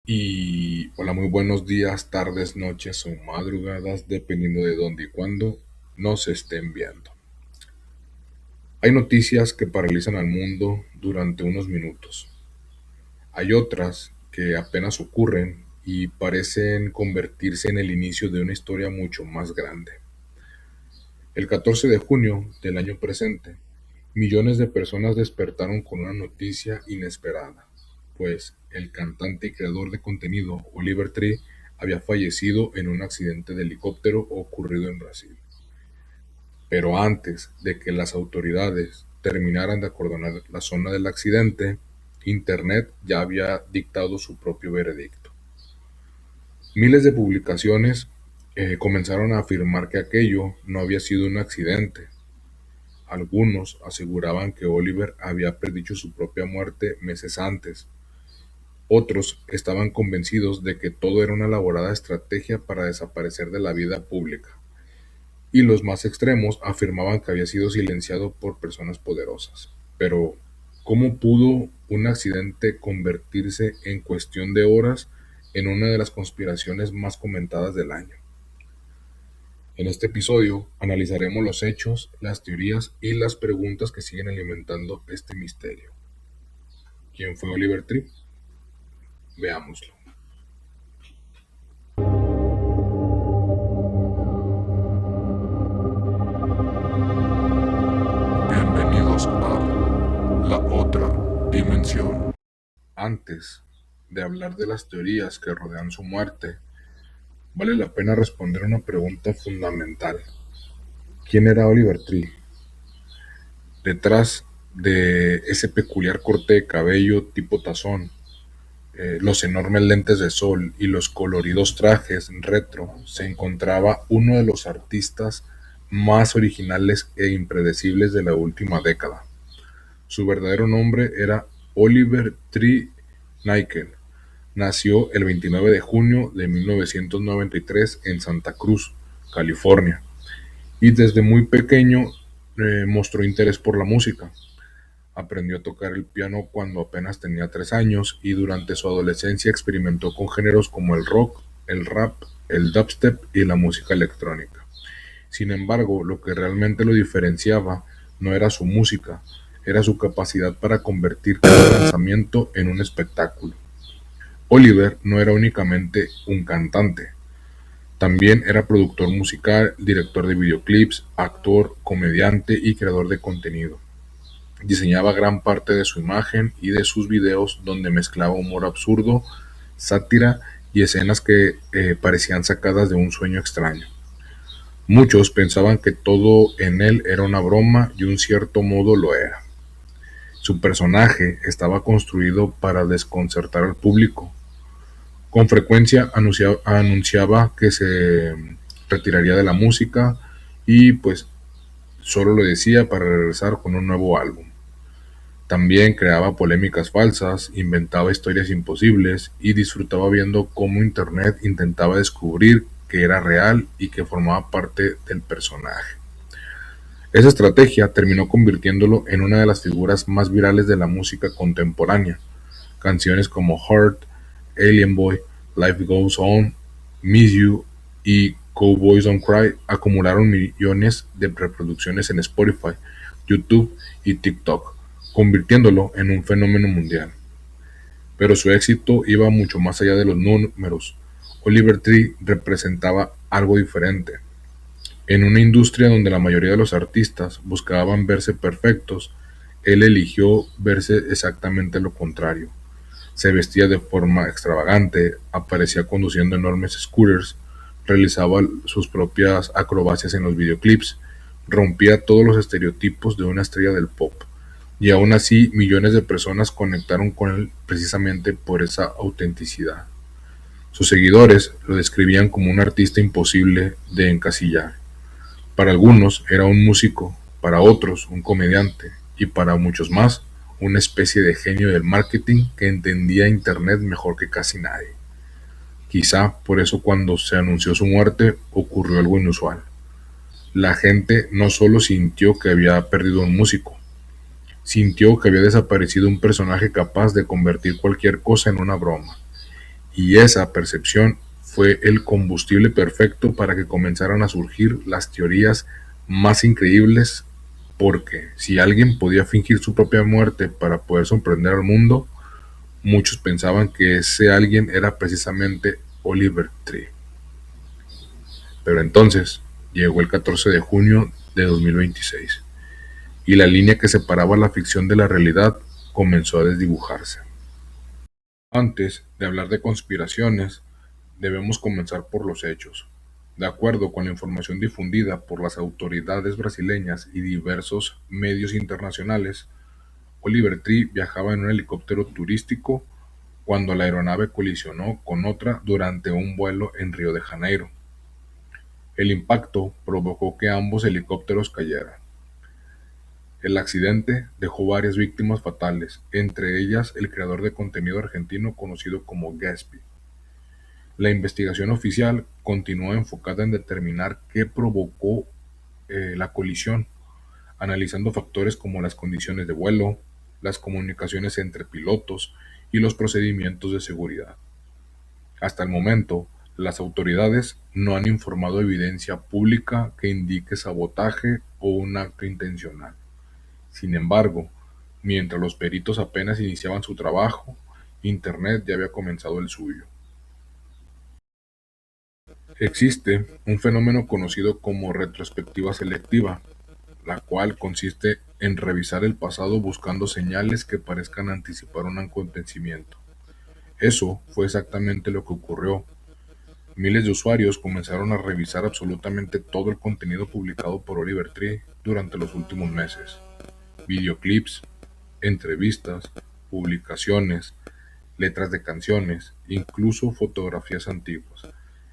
Y hola, muy buenos días, tardes, noches o madrugadas, dependiendo de dónde y cuándo nos estén viendo. Hay noticias que paralizan al mundo durante unos minutos. Hay otras que apenas ocurren y parecen convertirse en el inicio de una historia mucho más grande. El 14 de junio del año presente, millones de personas despertaron con una noticia inesperada, pues el cantante y creador de contenido Oliver Tree había fallecido en un accidente de helicóptero ocurrido en Brasil. Pero antes de que las autoridades terminaran de acordonar la zona del accidente, Internet ya había dictado su propio veredicto. Miles de publicaciones comenzaron a afirmar que aquello no había sido un accidente. Algunos aseguraban que Oliver había predicho su propia muerte meses antes. Otros estaban convencidos de que todo era una elaborada estrategia para desaparecer de la vida pública. Y los más extremos afirmaban que había sido silenciado por personas poderosas. Pero, ¿cómo pudo un accidente convertirse en cuestión de horas en una de las conspiraciones más comentadas del año? En este episodio analizaremos los hechos, las teorías y las preguntas que siguen alimentando este misterio. ¿Quién fue Oliver Tree? Veámoslo. Bienvenidos a La Otra Dimensión. Antes de hablar de las teorías que rodean su muerte, vale la pena responder una pregunta fundamental. ¿Quién era Oliver Tree? Detrás de ese peculiar corte de cabello tipo tazón, los enormes lentes de sol y los coloridos trajes retro, se encontraba uno de los artistas más originales e impredecibles de la última década. Su verdadero nombre era Oliver Tree Nickel. Nació el 29 de junio de 1993 en Santa Cruz, California, y desde muy pequeño mostró interés por la música. Aprendió a tocar el piano cuando apenas tenía 3 años y durante su adolescencia experimentó con géneros como el rock, el rap, el dubstep y la música electrónica. Sin embargo, lo que realmente lo diferenciaba no era su música, era su capacidad para convertir cada lanzamiento en un espectáculo. Oliver no era únicamente un cantante, también era productor musical, director de videoclips, actor, comediante y creador de contenido. Diseñaba gran parte de su imagen y de sus videos donde mezclaba humor absurdo, sátira y escenas que parecían sacadas de un sueño extraño. Muchos pensaban que todo en él era una broma y un cierto modo lo era. Su personaje estaba construido para desconcertar al público. Con frecuencia anunciaba que se retiraría de la música y pues solo lo decía para regresar con un nuevo álbum. También creaba polémicas falsas, inventaba historias imposibles y disfrutaba viendo cómo Internet intentaba descubrir que era real y que formaba parte del personaje. Esa estrategia terminó convirtiéndolo en una de las figuras más virales de la música contemporánea. Canciones como Heart, Alien Boy, Life Goes On, Miss You y Cowboys Don't Cry acumularon millones de reproducciones en Spotify, YouTube y TikTok, convirtiéndolo en un fenómeno mundial. Pero su éxito iba mucho más allá de los números. Oliver Tree representaba algo diferente. En una industria donde la mayoría de los artistas buscaban verse perfectos, él eligió verse exactamente lo contrario. Se vestía de forma extravagante, aparecía conduciendo enormes scooters, realizaba sus propias acrobacias en los videoclips, rompía todos los estereotipos de una estrella del pop. Y aún así, millones de personas conectaron con él precisamente por esa autenticidad. Sus seguidores lo describían como un artista imposible de encasillar. Para algunos era un músico, para otros un comediante y para muchos más una especie de genio del marketing que entendía Internet mejor que casi nadie. Quizá por eso cuando se anunció su muerte ocurrió algo inusual. La gente no solo sintió que había perdido un músico, sintió que había desaparecido un personaje capaz de convertir cualquier cosa en una broma. Y esa percepción fue el combustible perfecto para que comenzaran a surgir las teorías más increíbles, porque si alguien podía fingir su propia muerte para poder sorprender al mundo, muchos pensaban que ese alguien era precisamente Oliver Tree. Pero entonces llegó el 14 de junio de 2026 y la línea que separaba la ficción de la realidad comenzó a desdibujarse. Antes de hablar de conspiraciones, debemos comenzar por los hechos. De acuerdo con la información difundida por las autoridades brasileñas y diversos medios internacionales, Oliver Tree viajaba en un helicóptero turístico cuando la aeronave colisionó con otra durante un vuelo en Río de Janeiro. El impacto provocó que ambos helicópteros cayeran. El accidente dejó varias víctimas fatales, entre ellas el creador de contenido argentino conocido como Gatsby. La investigación oficial continúa enfocada en determinar qué provocó la colisión, analizando factores como las condiciones de vuelo, las comunicaciones entre pilotos y los procedimientos de seguridad. Hasta el momento, las autoridades no han informado evidencia pública que indique sabotaje o un acto intencional. Sin embargo, mientras los peritos apenas iniciaban su trabajo, Internet ya había comenzado el suyo. Existe un fenómeno conocido como retrospectiva selectiva, la cual consiste en revisar el pasado buscando señales que parezcan anticipar un acontecimiento. Eso fue exactamente lo que ocurrió. Miles de usuarios comenzaron a revisar absolutamente todo el contenido publicado por Oliver Tree durante los últimos meses. Videoclips, entrevistas, publicaciones, letras de canciones, incluso fotografías antiguas.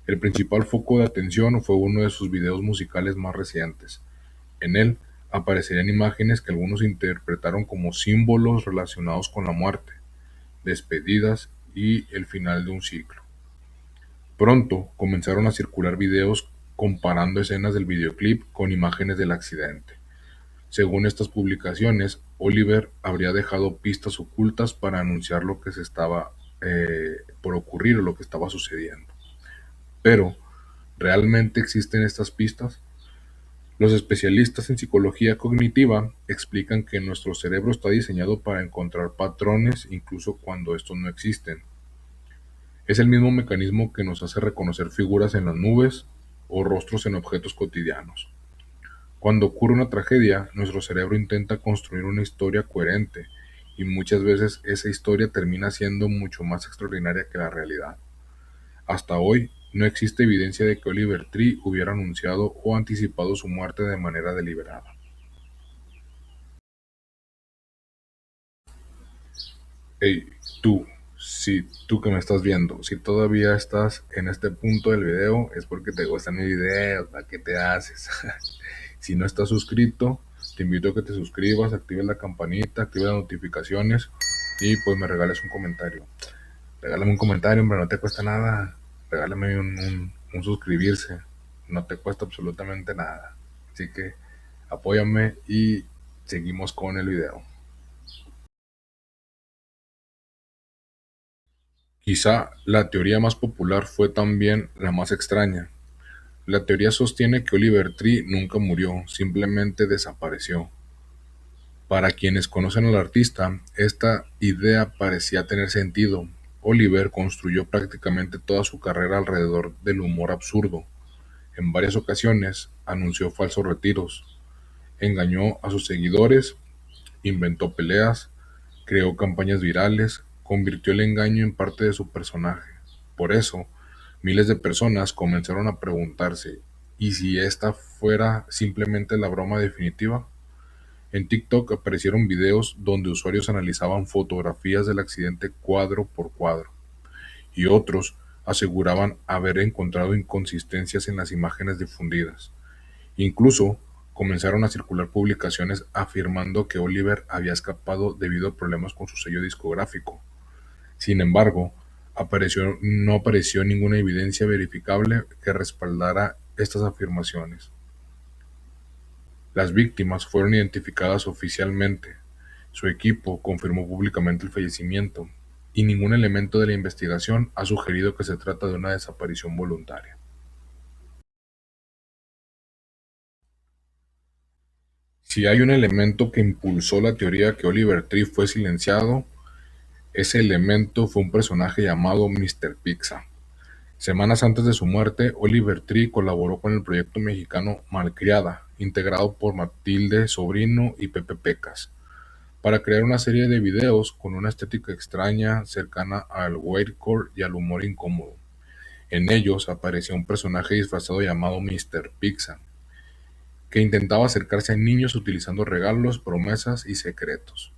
El principal foco de atención fue uno de sus videos musicales más recientes. En él aparecerían imágenes que algunos interpretaron como símbolos relacionados con la muerte, despedidas y el final de un ciclo. Pronto comenzaron a circular videos comparando escenas del videoclip con imágenes del accidente. Según estas publicaciones, Oliver habría dejado pistas ocultas para anunciar lo que se estaba por ocurrir o lo que estaba sucediendo. Pero, ¿realmente existen estas pistas? Los especialistas en psicología cognitiva explican que nuestro cerebro está diseñado para encontrar patrones incluso cuando estos no existen. Es el mismo mecanismo que nos hace reconocer figuras en las nubes o rostros en objetos cotidianos. Cuando ocurre una tragedia, nuestro cerebro intenta construir una historia coherente y muchas veces esa historia termina siendo mucho más extraordinaria que la realidad. Hasta hoy, no existe evidencia de que Oliver Tree hubiera anunciado o anticipado su muerte de manera deliberada. Hey, tú, si tú que me estás viendo, si todavía estás en este punto del video, es porque te gustan mis videos, ¿para qué te haces? Si no estás suscrito, te invito a que te suscribas, actives la campanita, actives las notificaciones y pues me regales un comentario. Regálame un comentario, hombre, no te cuesta nada. Regálame un suscribirse, no te cuesta absolutamente nada. Así que apóyame y seguimos con el video. Quizá la teoría más popular fue también la más extraña. La teoría sostiene que Oliver Tree nunca murió, simplemente desapareció. Para quienes conocen al artista, esta idea parecía tener sentido. Oliver construyó prácticamente toda su carrera alrededor del humor absurdo. En varias ocasiones anunció falsos retiros, engañó a sus seguidores, inventó peleas, creó campañas virales, convirtió el engaño en parte de su personaje. Por eso, miles de personas comenzaron a preguntarse, ¿y si esta fuera simplemente la broma definitiva? En TikTok aparecieron videos donde usuarios analizaban fotografías del accidente cuadro por cuadro, y otros aseguraban haber encontrado inconsistencias en las imágenes difundidas. Incluso comenzaron a circular publicaciones afirmando que Oliver había escapado debido a problemas con su sello discográfico. Sin embargo, no apareció ninguna evidencia verificable que respaldara estas afirmaciones. Las víctimas fueron identificadas oficialmente. Su equipo confirmó públicamente el fallecimiento. y ningún elemento de la investigación ha sugerido que se trata de una desaparición voluntaria. Si hay un elemento que impulsó la teoría que Oliver Tree fue silenciado, ese elemento fue un personaje llamado Mr. Pizza. Semanas antes de su muerte, Oliver Tree colaboró con el proyecto mexicano Malcriada, integrado por Matilde Sobrino y Pepe Pecas, para crear una serie de videos con una estética extraña, cercana al whitecore y al humor incómodo. En ellos aparecía un personaje disfrazado llamado Mr. Pizza, que intentaba acercarse a niños utilizando regalos, promesas y secretos.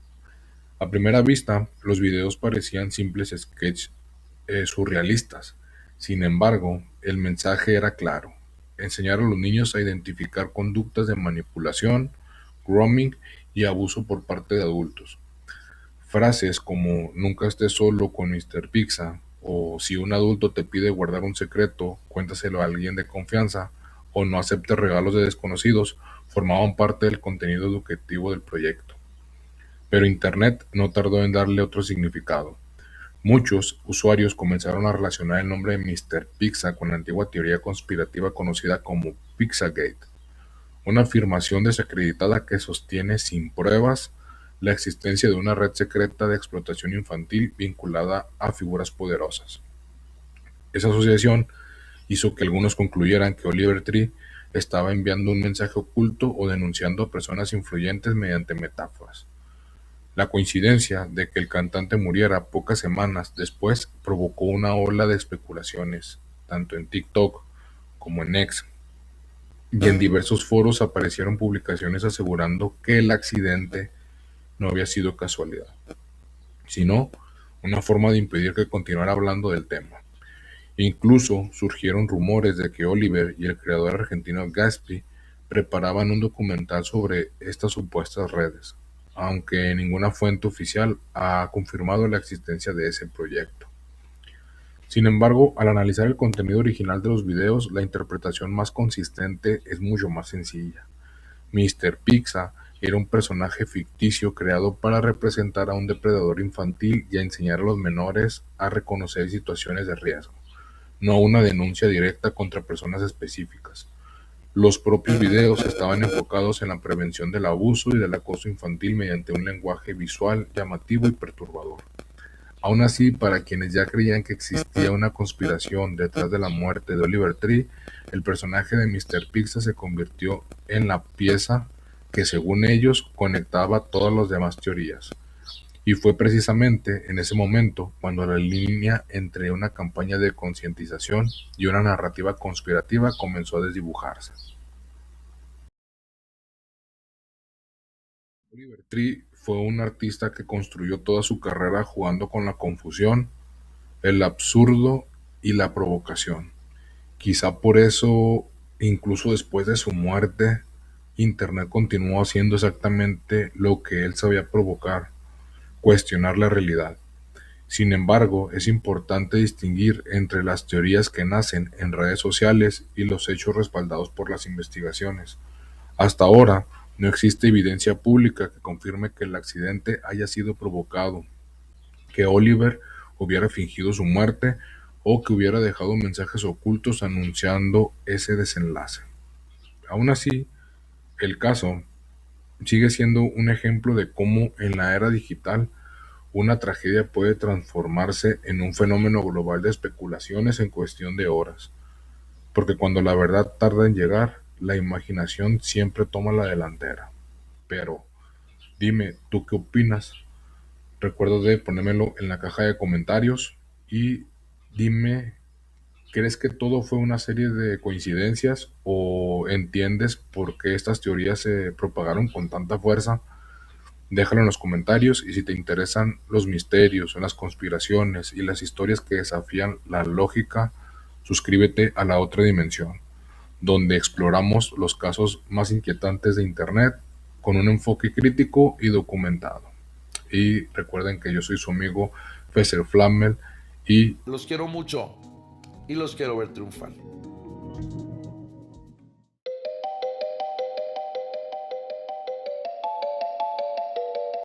A primera vista, los videos parecían simples sketches surrealistas. Sin embargo, el mensaje era claro: enseñar a los niños a identificar conductas de manipulación, grooming y abuso por parte de adultos. Frases como "nunca estés solo con Mr. Pizza" o "si un adulto te pide guardar un secreto, cuéntaselo a alguien de confianza" o "no aceptes regalos de desconocidos" formaban parte del contenido educativo del proyecto. Pero Internet no tardó en darle otro significado. Muchos usuarios comenzaron a relacionar el nombre de Mr. Pizza con la antigua teoría conspirativa conocida como Pizzagate, una afirmación desacreditada que sostiene sin pruebas la existencia de una red secreta de explotación infantil vinculada a figuras poderosas. Esa asociación hizo que algunos concluyeran que Oliver Tree estaba enviando un mensaje oculto o denunciando a personas influyentes mediante metáforas. La coincidencia de que el cantante muriera pocas semanas después provocó una ola de especulaciones, tanto en TikTok como en X, y en diversos foros aparecieron publicaciones asegurando que el accidente no había sido casualidad, sino una forma de impedir que continuara hablando del tema. Incluso surgieron rumores de que Oliver y el creador argentino Gatsby preparaban un documental sobre estas supuestas redes, aunque ninguna fuente oficial ha confirmado la existencia de ese proyecto. Sin embargo, al analizar el contenido original de los videos, la interpretación más consistente es mucho más sencilla. Mr. Pizza era un personaje ficticio creado para representar a un depredador infantil y a enseñar a los menores a reconocer situaciones de riesgo, no una denuncia directa contra personas específicas. Los propios videos estaban enfocados en la prevención del abuso y del acoso infantil mediante un lenguaje visual llamativo y perturbador. Aun así, para quienes ya creían que existía una conspiración detrás de la muerte de Oliver Tree, el personaje de Mr. Pizza se convirtió en la pieza que, según ellos, conectaba todas las demás teorías. Y fue precisamente en ese momento cuando la línea entre una campaña de concientización y una narrativa conspirativa comenzó a desdibujarse. Oliver Tree fue un artista que construyó toda su carrera jugando con la confusión, el absurdo y la provocación. Quizá por eso, incluso después de su muerte, Internet continuó haciendo exactamente lo que él sabía provocar: cuestionar la realidad. Sin embargo, es importante distinguir entre las teorías que nacen en redes sociales y los hechos respaldados por las investigaciones. Hasta ahora, no existe evidencia pública que confirme que el accidente haya sido provocado, que Oliver hubiera fingido su muerte o que hubiera dejado mensajes ocultos anunciando ese desenlace. Aún así, el caso sigue siendo un ejemplo de cómo en la era digital una tragedia puede transformarse en un fenómeno global de especulaciones en cuestión de horas, porque cuando la verdad tarda en llegar, la imaginación siempre toma la delantera. Pero dime, ¿tú qué opinas? Recuerda de ponérmelo en la caja de comentarios y dime, ¿crees que todo fue una serie de coincidencias o entiendes por qué estas teorías se propagaron con tanta fuerza? Déjalo en los comentarios, y si te interesan los misterios, las conspiraciones y las historias que desafían la lógica, suscríbete a La Otra Dimensión, donde exploramos los casos más inquietantes de Internet con un enfoque crítico y documentado. Y recuerden que yo soy su amigo Fesser Flammel y los quiero mucho y los quiero ver triunfar.